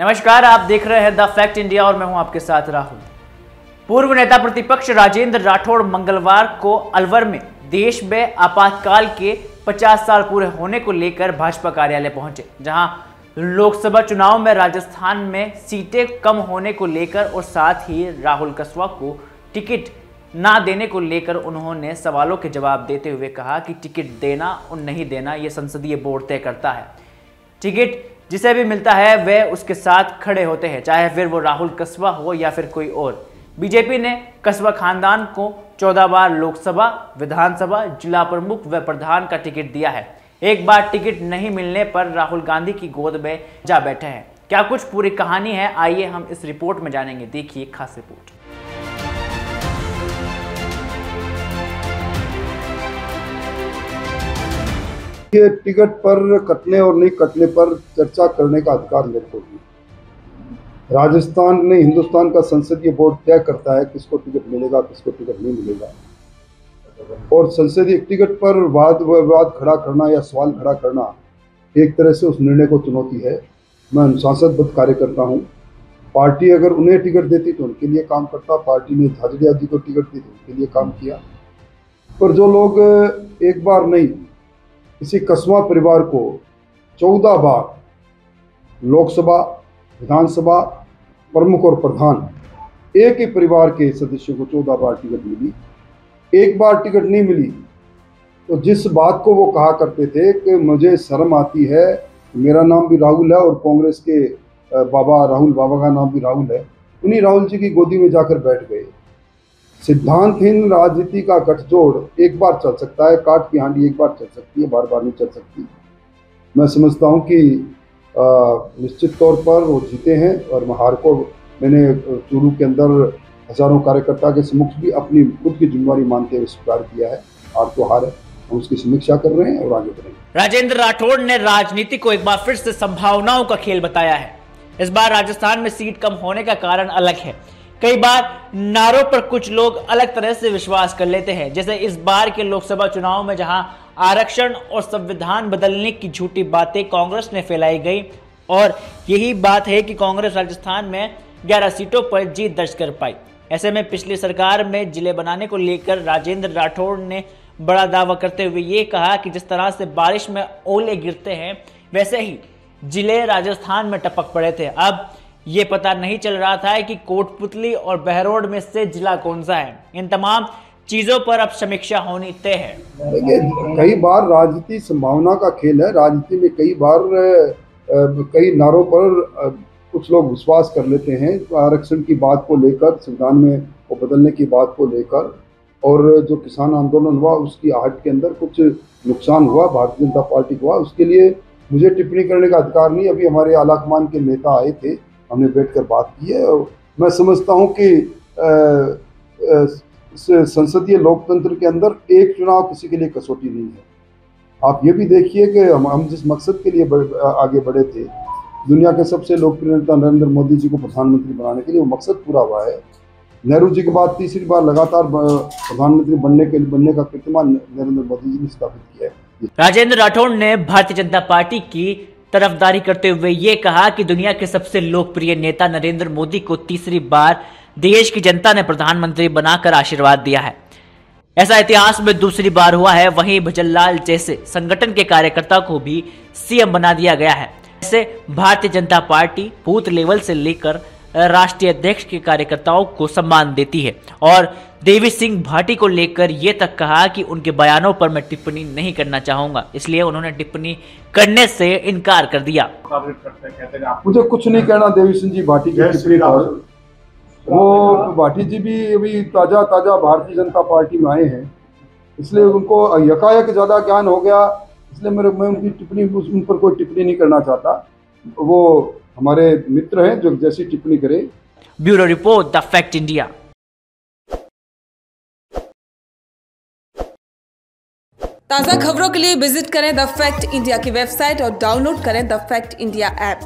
नमस्कार, आप देख रहे हैं द फैक्ट इंडिया और मैं हूं आपके साथ राहुल। पूर्व नेता प्रतिपक्ष राजेंद्र राठौड़ मंगलवार को अलवर में देश में आपातकाल के 50 साल पूरे होने को लेकर भाजपा कार्यालय पहुंचे, जहां लोकसभा चुनाव में राजस्थान में सीटें कम होने को लेकर और साथ ही राहुल कस्वां को टिकट ना देने को लेकर उन्होंने सवालों के जवाब देते हुए कहा कि टिकट देना और नहीं देना ये संसदीय बोर्ड तय करता है। टिकट जिसे भी मिलता है वे उसके साथ खड़े होते हैं, चाहे फिर वो राहुल कस्वां हो या फिर कोई और। बीजेपी ने कस्वां खानदान को 14 बार लोकसभा, विधानसभा, जिला प्रमुख व प्रधान का टिकट दिया है। एक बार टिकट नहीं मिलने पर राहुल गांधी की गोद में जा बैठे हैं। क्या कुछ पूरी कहानी है, आइए हम इस रिपोर्ट में जानेंगे। देखिए खास रिपोर्ट। ये टिकट पर कटने और नहीं कटने पर चर्चा करने का अधिकार मेरे को नहीं। राजस्थान में हिंदुस्तान का संसदीय बोर्ड तय करता है किसको टिकट मिलेगा, किसको टिकट नहीं मिलेगा। और संसदीय टिकट पर वाद विवाद खड़ा करना या सवाल खड़ा करना एक तरह से उस निर्णय को चुनौती है। मैं अनुशासनबद्ध कार्यकर्ता हूँ। पार्टी अगर उन्हें टिकट देती तो उनके लिए काम करता, पार्टी ने झाझड़िया जी को टिकट दी तो उनके लिए काम किया। पर जो लोग एक बार नहीं, इसी कस्वां परिवार को 14 बार लोकसभा, विधानसभा, प्रमुख और प्रधान, एक ही परिवार के सदस्यों को 14 बार टिकट मिली, एक बार टिकट नहीं मिली, तो जिस बात को वो कहा करते थे कि मुझे शर्म आती है, मेरा नाम भी राहुल है और कांग्रेस के बाबा राहुल बाबा का नाम भी राहुल है, उन्हीं राहुल जी की गोदी में जाकर बैठ गए। सिद्धांतहीन राजनीति का गठजोड़ एक बार चल सकता है, काट की हांडी एक बार चल सकती है, बार बार नहीं चल सकती। मैं समझता हूं कि निश्चित तौर पर वो जीते हैं और हार को मैंने चूरू के अंदर हजारों कार्यकर्ता के समक्ष भी अपनी खुद की जिम्मेवारी मानते हुए स्वीकार किया है। हार तो हार है, हम उसकी समीक्षा कर रहे हैं और आगे बढ़ेंगे। राजेंद्र राठौड़ ने राजनीति को एक बार फिर से संभावनाओं का खेल बताया है। इस बार राजस्थान में सीट कम होने का कारण अलग है। कई बार नारों पर कुछ लोग अलग तरह से विश्वास कर लेते हैं, जैसे इस बार के लोकसभा चुनाव में जहां आरक्षण और संविधान बदलने की झूठी बातें कांग्रेस ने फैलाई गई, और यही बात है कि कांग्रेस राजस्थान में 11 सीटों पर जीत दर्ज कर पाई। ऐसे में पिछली सरकार में जिले बनाने को लेकर राजेंद्र राठौड़ ने बड़ा दावा करते हुए ये कहा कि जिस तरह से बारिश में ओले गिरते हैं वैसे ही जिले राजस्थान में टपक पड़े थे। अब ये पता नहीं चल रहा था कि कोटपुतली और बहरोड में से जिला कौन सा है। इन तमाम चीजों पर अब समीक्षा होनी तय है। देखिए, कई बार राजनीति संभावना का खेल है। राजनीति में कई बार कई नारों पर कुछ लोग विश्वास कर लेते हैं। आरक्षण की बात को लेकर, संविधान में वो बदलने की बात को लेकर, और जो किसान आंदोलन हुआ उसकी आहट के अंदर कुछ नुकसान हुआ, भारतीय जनता पार्टी को हुआ, उसके लिए मुझे टिप्पणी करने का अधिकार नहीं। अभी हमारे आलाकमान के नेता आए थे, हमने बैठकर बात की है। और मैं समझता हूं कि संसदीय लोकतंत्र के अंदर एक चुनाव किसी के लिए कसौटी नहीं है। आप ये भी देखिए कि हम जिस मकसद के लिए आगे बढ़े थे, दुनिया के सबसे लोकप्रिय नेता नरेंद्र मोदी जी को प्रधानमंत्री बनाने के लिए, वो मकसद पूरा हुआ है। नेहरू जी के बाद तीसरी बार लगातार प्रधानमंत्री बनने का कीर्तिमान नरेंद्र मोदी जी ने स्थापित किया है। राजेंद्र राठौड़ ने भारतीय जनता पार्टी की तरफदारी करते हुए ये कहा कि दुनिया के सबसे लोकप्रिय नेता नरेंद्र मोदी को तीसरी बार देश की जनता ने प्रधानमंत्री बनाकर आशीर्वाद दिया है। ऐसा इतिहास में दूसरी बार हुआ है। वहीं भजनलाल जैसे संगठन के कार्यकर्ता को भी सीएम बना दिया गया है। ऐसे Bharatiya Janata party booth level से लेकर राष्ट्रीय अध्यक्ष के कार्यकर्ताओं को सम्मान देती है, और देवी सिंह भाटी को लेकर ये तक कहा कि उनके बयानों पर मैं टिप्पणी नहीं करना चाहूंगा, इसलिए उन्होंने टिप्पणी करने से इनकार कर दिया। मुझे कुछ नहीं कहना देवी सिंह जी भाटी की टिप्पणी पर। वो भाटी जी भी अभी ताजा भारतीय जनता पार्टी में आए हैं, इसलिए उनको यकायक ज्यादा ज्ञान हो गया, इसलिए मैं उनकी टिप्पणी, उन पर कोई टिप्पणी नहीं करना चाहता। वो हमारे मित्र हैं, जो जैसी टिप्पणी करें। Bureau report, the fact India. ताज़ा खबरों के लिए विजिट करें द फैक्ट इंडिया की वेबसाइट और डाउनलोड करें द फैक्ट इंडिया ऐप।